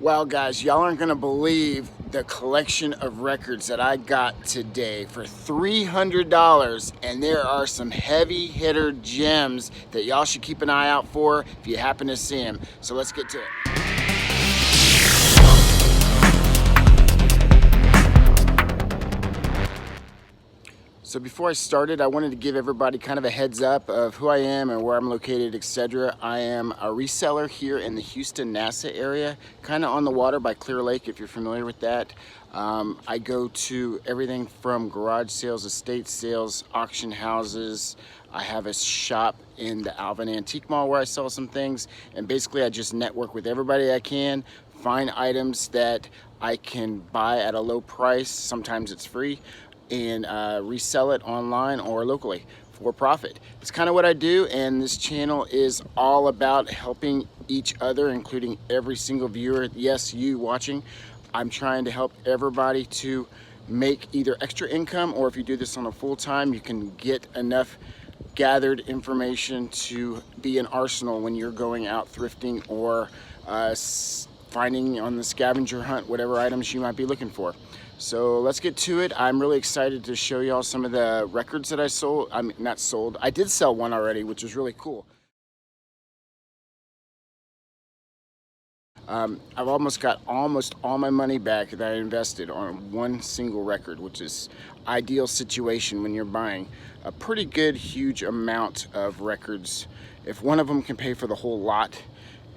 Well, guys, y'all aren't gonna believe the collection of records that I got today for $300, and there are some heavy hitter gems that y'all should keep an eye out for if you happen to see them. So let's get to it. So before I started, I wanted to give everybody kind of a heads up of who I am and where I'm located, etc. I am a reseller here in the Houston, NASA area, kind of on the water by Clear Lake, if you're familiar with that. I go to everything from garage sales, estate sales, auction houses. I have a shop in the Alvin Antique Mall where I sell some things, and basically I just network with everybody I can, find items that I can buy at a low price, sometimes it's free, and resell it online or locally for profit. It's kind of what I do, and this channel is all about helping each other, including every single viewer. Yes, you watching. I'm trying to help everybody to make either extra income, or if you do this on a full-time, you can get enough gathered information to be an arsenal when you're going out thrifting or finding on the scavenger hunt whatever items you might be looking for. So let's get to it. I'm really excited to show y'all some of the records that I sold. I mean, not sold. I did sell one already, which was really cool. I've almost got all my money back that I invested on one single record, which is ideal situation when you're buying a pretty good, huge amount of records. If one of them can pay for the whole lot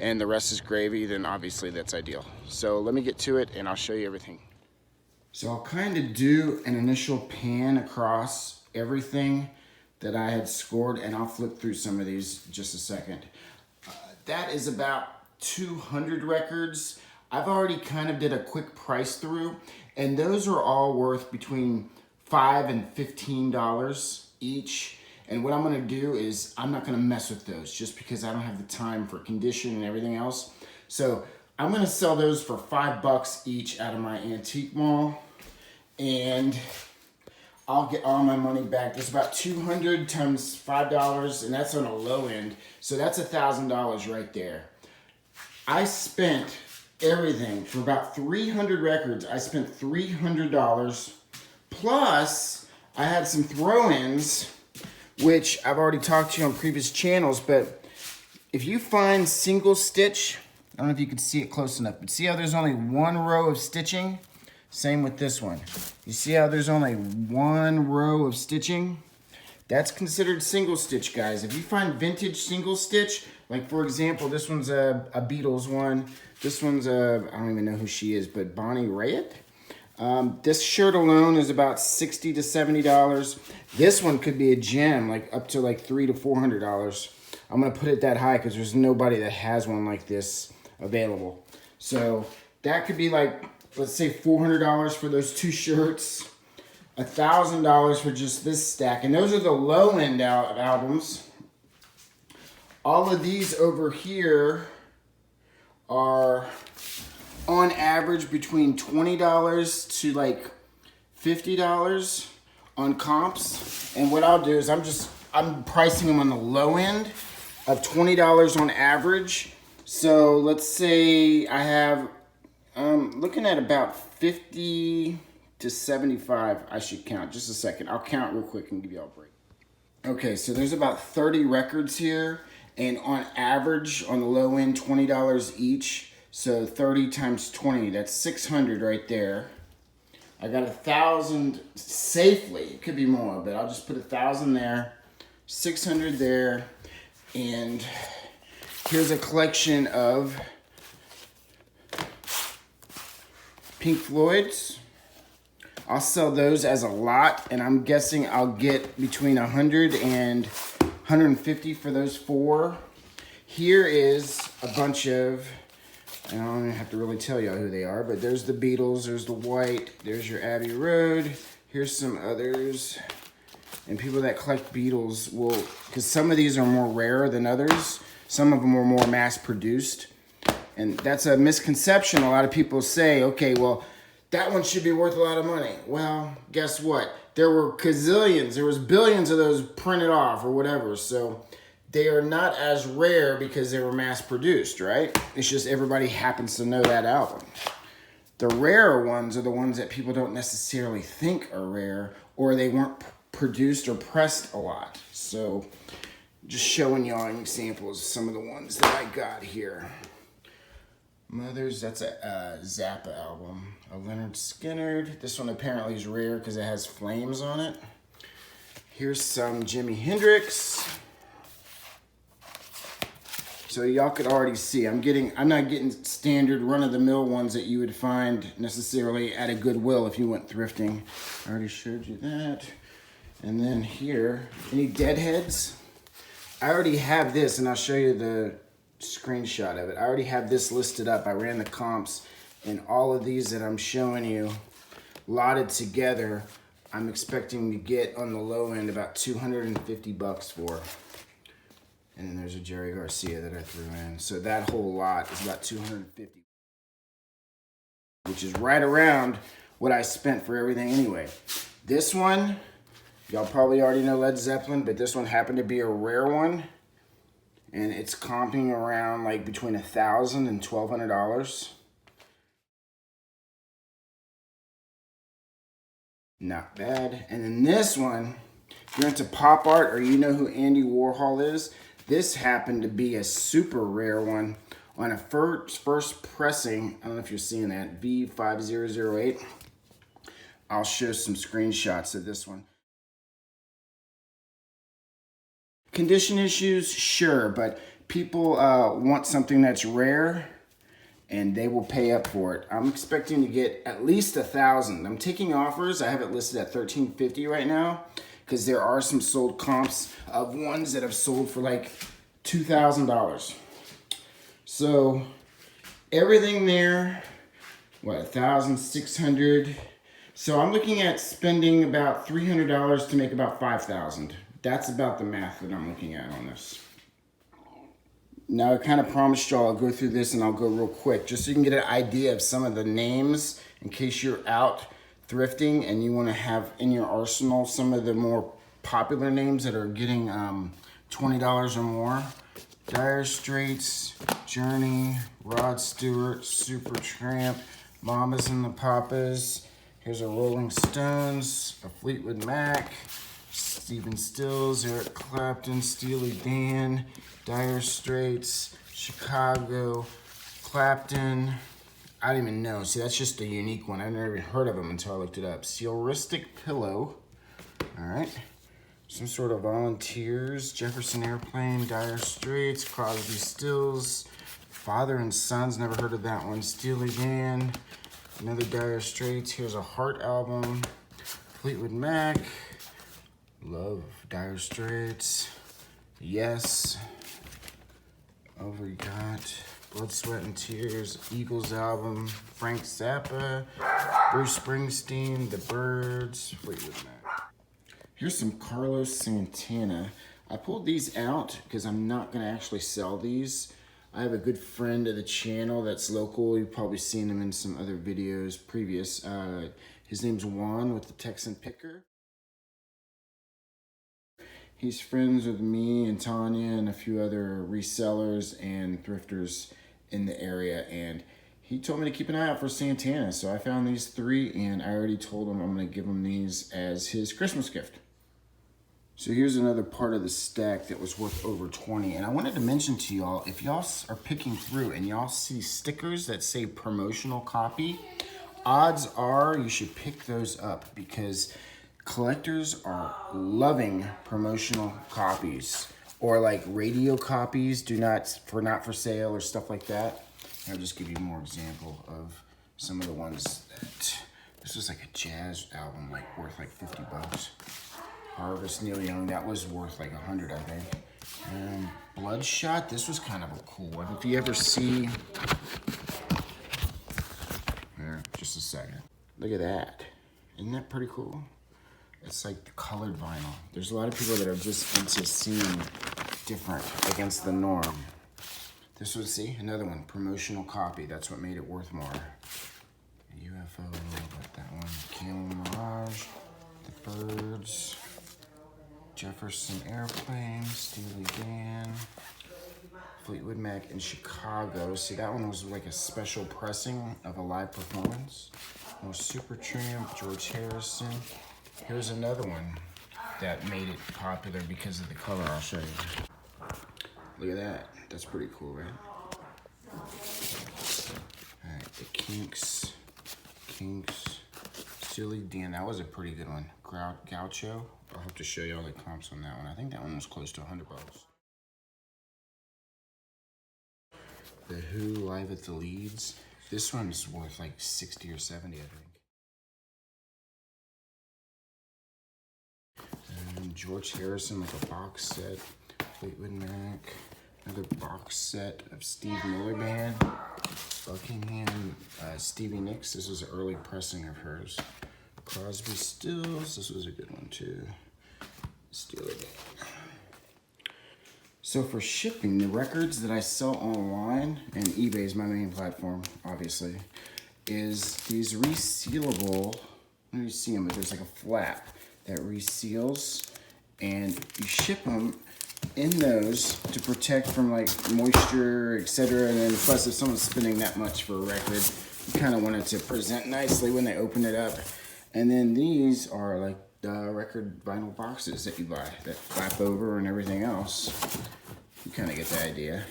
and the rest is gravy, then obviously that's ideal. So let me get to it and I'll show you everything. So I'll kind of do an initial pan across everything that I had scored, and I'll flip through some of these in just a second. That is about 200 records. I've already kind of did a quick price through, and those are all worth between $5 and $15 each. And what I'm gonna do is I'm not gonna mess with those just because I don't have the time for condition and everything else. So I'm gonna sell those for $5 each out of my antique mall, and I'll get all my money back. There's about 200 times $5, and that's on a low end. So that's $1,000 right there. I spent everything for about 300 records. I spent $300, plus I had some throw-ins, which I've already talked to you on previous channels, but if you find single stitch, I don't know if you can see it close enough, but see how there's only one row of stitching? Same with this one. You see how there's only one row of stitching? That's considered single stitch, guys. If you find vintage single stitch, like for example, this one's a Beatles one. This one's I don't even know who she is, but Bonnie Raitt. This shirt alone is about $60 to $70. This one could be a gem, like up to like $300 to $400. I'm gonna put it that high because there's nobody that has one like this available. So that could be like, let's say $400 for those two shirts, $1,000 for just this stack. And those are the low end albums. All of these over here are on average between $20 to like $50 on comps. And what I'll do is I'm pricing them on the low end of $20 on average. So let's say I have, looking at about 50 to 75, I should count. Just a second. I'll count real quick and give you all a break. Okay, so there's about 30 records here, and on average, on the low end, $20 each. So 30 times 20, that's 600 right there. I got 1,000 safely. It could be more, but I'll just put 1,000 there, 600 there, and here's a collection of Pink Floyd's. I'll sell those as a lot, and I'm guessing I'll get between 100 and 150 for those four. Here is a bunch of, I don't even have to really tell y'all who they are, but there's the Beatles, there's the White, there's your Abbey Road, here's some others. And people that collect Beatles will, because some of these are more rare than others, some of them are more mass produced. And that's a misconception. A lot of people say, okay, well, that one should be worth a lot of money. Well, guess what? There were gazillions, there was billions of those printed off or whatever. So they are not as rare because they were mass produced, right? It's just everybody happens to know that album. The rarer ones are the ones that people don't necessarily think are rare, or they weren't produced or pressed a lot. So just showing y'all examples of some of the ones that I got here. Mothers, that's a Zappa album. A Leonard Skinner. This one apparently is rare because it has flames on it. Here's some Jimi Hendrix. So y'all could already see, I'm not getting standard run-of-the-mill ones that you would find necessarily at a Goodwill if you went thrifting. I already showed you that. And then here, any Deadheads? I already have this, and I'll show you the screenshot of it. I already have this listed up. I ran the comps, and all of these that I'm showing you lotted together, I'm expecting to get on the low end about 250 bucks for. And then there's a Jerry Garcia that I threw in. So that whole lot is about 250, which is right around what I spent for everything anyway. This one, y'all probably already know Led Zeppelin, but this one happened to be a rare one. And it's comping around like between $1,000 and $1,200. Not bad. And then this one, if you're into pop art or you know who Andy Warhol is, this happened to be a super rare one on a first pressing. I don't know if you're seeing that, V5008. I'll show some screenshots of this one. Condition issues, sure, but people want something that's rare and they will pay up for it. I'm expecting to get at least 1,000. I'm taking offers. I have it listed at $1,350 right now because there are some sold comps of ones that have sold for like $2,000. So everything there, what, 1,600. So I'm looking at spending about $300 to make about 5,000. That's about the math that I'm looking at on this. Now I kind of promised y'all I'll go through this and I'll go real quick just so you can get an idea of some of the names in case you're out thrifting and you want to have in your arsenal some of the more popular names that are getting $20 or more. Dire Straits, Journey, Rod Stewart, Supertramp, Mamas and the Papas. Here's a Rolling Stones, a Fleetwood Mac, Stephen Stills, Eric Clapton, Steely Dan, Dire Straits, Chicago, Clapton. I don't even know. See, that's just a unique one. I've never even heard of them until I looked it up. Sealistic Pillow. All right. Some sort of Volunteers, Jefferson Airplane, Dire Straits, Crosby Stills, Father and Sons. Never heard of that one. Steely Dan. Another Dire Straits. Here's a Heart album. Fleetwood Mac. Love Dire Straits. Yes. Over you got Blood, Sweat, and Tears, Eagles album, Frank Zappa, Bruce Springsteen, The Byrds, Fleetwood Mac. Here's some Carlos Santana. I pulled these out because I'm not going to actually sell these. I have a good friend of the channel that's local. You've probably seen him in some other videos previous. His name's Juan with the Texan Picker. He's friends with me and Tanya and a few other resellers and thrifters in the area, and he told me to keep an eye out for Santana. So I found these three, and I already told him I'm going to give him these as his Christmas gift. So here's another part of the stack that was worth over 20. And I wanted to mention to y'all, if y'all are picking through and y'all see stickers that say promotional copy, odds are you should pick those up because collectors are loving promotional copies or like radio copies, not for sale or stuff like that. And I'll just give you more example of some of the ones that, this was like a jazz album, like worth like 50 bucks. Harvest, Neil Young, that was worth like 100, I think. And Bloodshot, this was kind of a cool one. If you ever see, here, just a second. Look at that. Isn't that pretty cool? It's like the colored vinyl. There's a lot of people that are just into seeing different against the norm. This was, see, another one, promotional copy. That's what made it worth more. UFO, about that one. Camel Mirage, The Birds. Jefferson Airplane, Steely Dan, Fleetwood Mac in Chicago. See, that one was like a special pressing of a live performance. More Super Tramp, George Harrison. Here's another one that made it popular because of the color. I'll show you. Look at that. That's pretty cool, right? Alright, the Kinks, Steely Dan. That was a pretty good one. Gaucho. I'll have to show you all the comps on that one. I think that one was close to $100. The Who Live at the Leeds. This one's worth like 60 or 70, I think. And George Harrison, like a box set. Fleetwood Mac. Another box set of Steve Miller Band. Buckingham, Stevie Nicks. This was an early pressing of hers. Crosby, Stills. This was a good one too. Steely Dan. So for shipping, the records that I sell online, and eBay is my main platform, obviously, is these resealable, let me see them, but there's like a flap that reseals, and you ship them in those to protect from like moisture, etc. And then plus if someone's spending that much for a record, you kind of want it to present nicely when they open it up. And then these are like the record vinyl boxes that you buy that flap over and everything else. You kind of get the idea.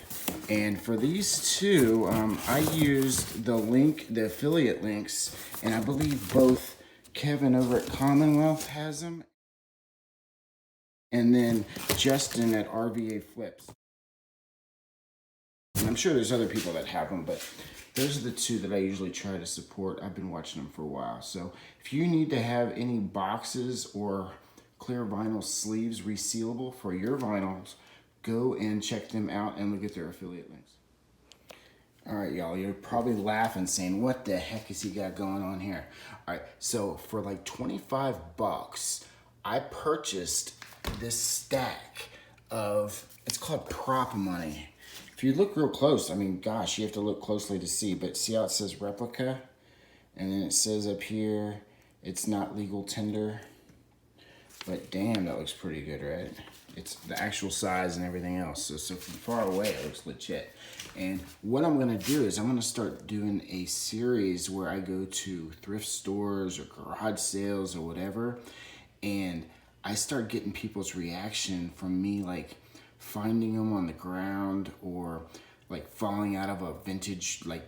And for these two, I used the affiliate links, and I believe both Kevin over at Commonwealth has them, and then Justin at RVA Flips. And I'm sure there's other people that have them, but those are the two that I usually try to support. I've been watching them for a while. So if you need to have any boxes or clear vinyl sleeves resealable for your vinyls, go and check them out and look at their affiliate links. All right, y'all, you're probably laughing saying, what the heck has he got going on here? All right, so for like 25 bucks, I purchased this stack of, it's called prop money. If you look real close, I mean, gosh, you have to look closely to see, but see how it says replica? And then it says up here, it's not legal tender. But damn, that looks pretty good, right? It's the actual size and everything else. So from far away, it looks legit. And what I'm gonna do is I'm gonna start doing a series where I go to thrift stores or garage sales or whatever, and I start getting people's reaction from me, like finding them on the ground or like falling out of a vintage like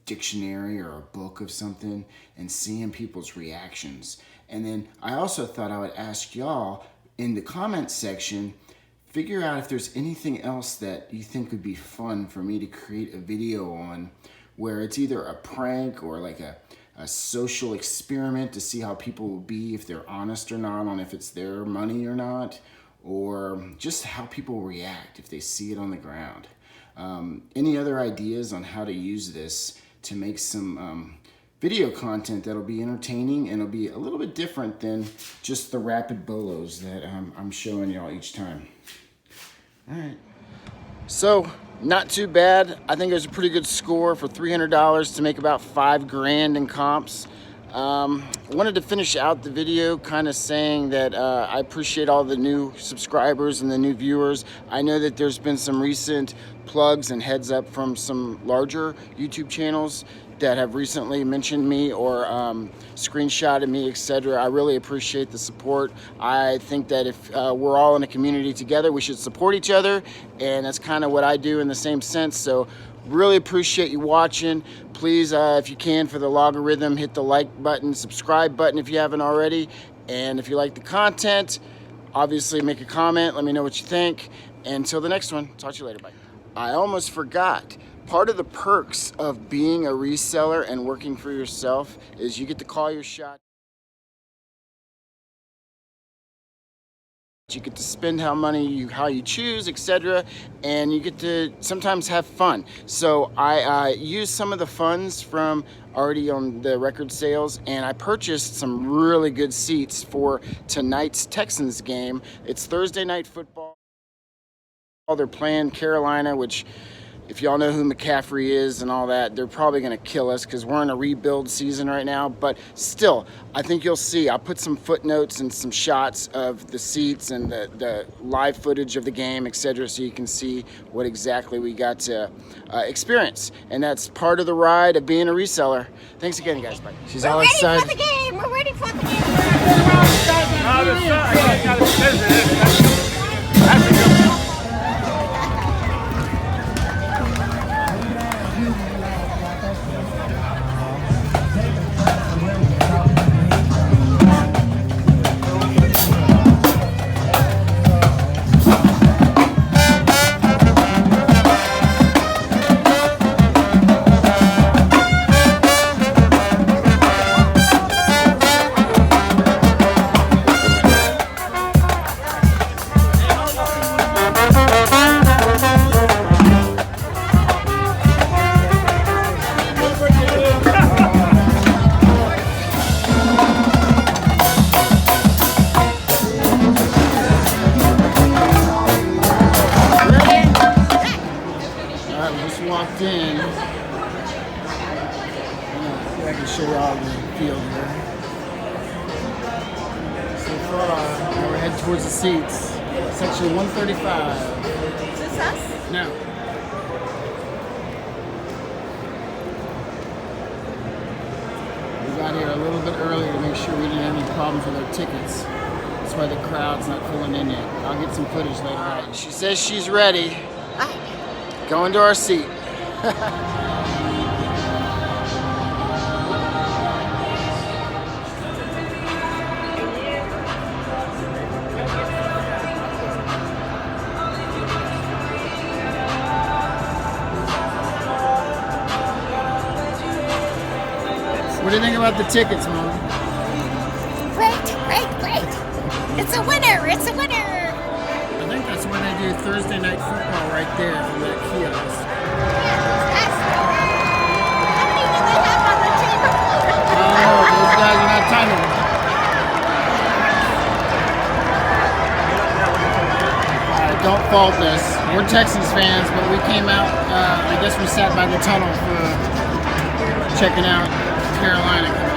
dictionary or a book of something and seeing people's reactions. And then I also thought I would ask y'all in the comments section, figure out if there's anything else that you think would be fun for me to create a video on, where it's either a prank or like a social experiment to see how people will be, if they're honest or not, on if it's their money or not, or just how people react if they see it on the ground. Any other ideas on how to use this to make some video content that'll be entertaining and it'll be a little bit different than just the rapid bolos that I'm showing y'all each time. All right. So, not too bad. I think it was a pretty good score for $300 to make about $5,000 in comps. I wanted to finish out the video kind of saying that I appreciate all the new subscribers and the new viewers. I know that there's been some recent plugs and heads up from some larger YouTube channels that have recently mentioned me or screenshotted me, etc. I really appreciate the support. I think that if we're all in a community together, we should support each other, and that's kind of what I do in the same sense. So really appreciate you watching. Please, if you can, for the logarithm, hit the like button, subscribe button if you haven't already, and if you like the content, obviously make a comment, let me know what you think. Until the next one, talk to you later, bye. I almost forgot. Part of the perks of being a reseller and working for yourself is you get to call your shot. You get to spend how you choose, etc., and you get to sometimes have fun. So I used some of the funds from already on the record sales, and I purchased some really good seats for tonight's Texans game. It's Thursday night football. They're playing Carolina, which if y'all know who McCaffrey is and all that, they're probably going to kill us because we're in a rebuild season right now. But still, I think you'll see. I'll put some footnotes and some shots of the seats and the live footage of the game, etc., so you can see what exactly we got to experience. And that's part of the ride of being a reseller. Thanks again, guys. Bye. She's all excited. We're ready for the game. We're ready for the game. Walked in. See if I can show you all the field here. So far, now we're heading towards the seats. Section 135. Is this us? No. We got here a little bit earlier to make sure we didn't have any problems with our tickets. That's why the crowd's not filling in yet. I'll get some footage later on. She says she's ready. Going to our seat. What do you think about the tickets, Mom? Great. It's a winner. It's a winner. I think that's when they do Thursday night football right there from that kiosk. Those guys are not timing. Don't fault us. We're Texans fans, but we came out, I guess we sat by the tunnel for checking out Carolina.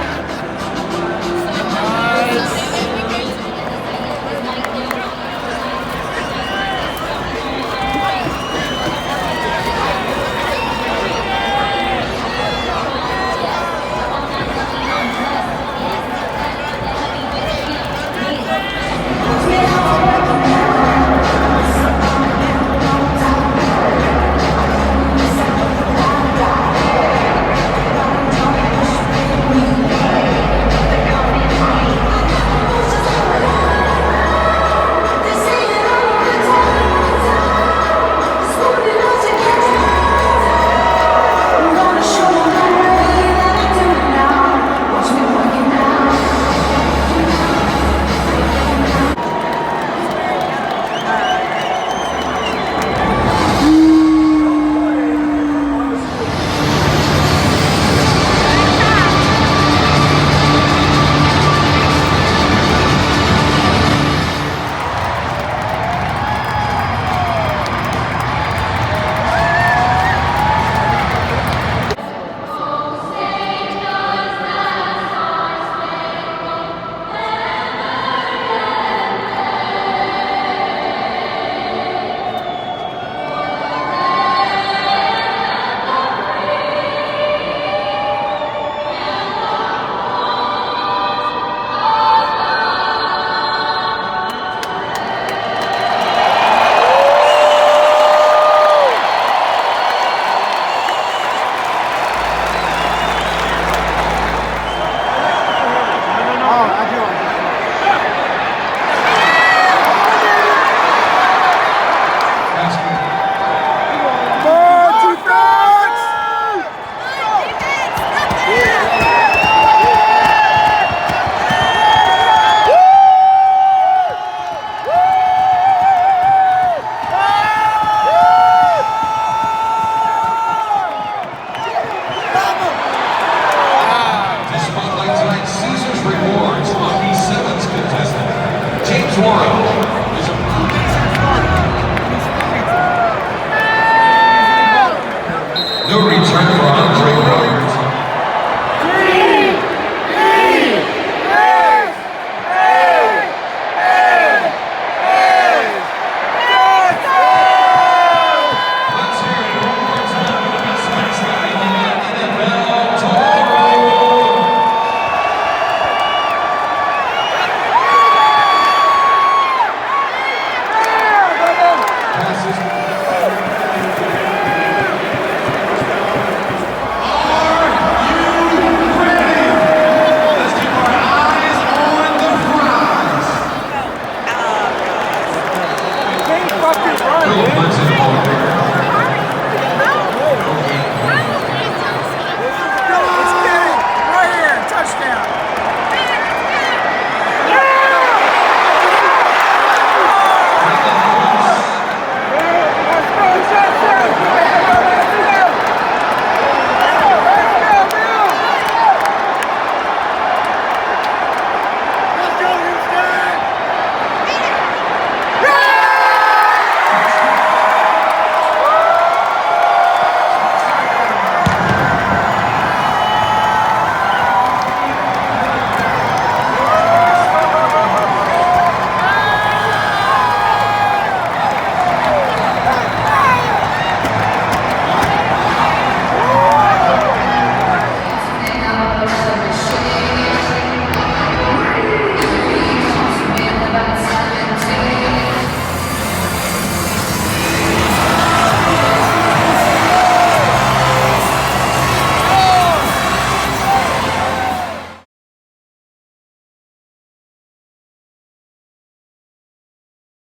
Warhol.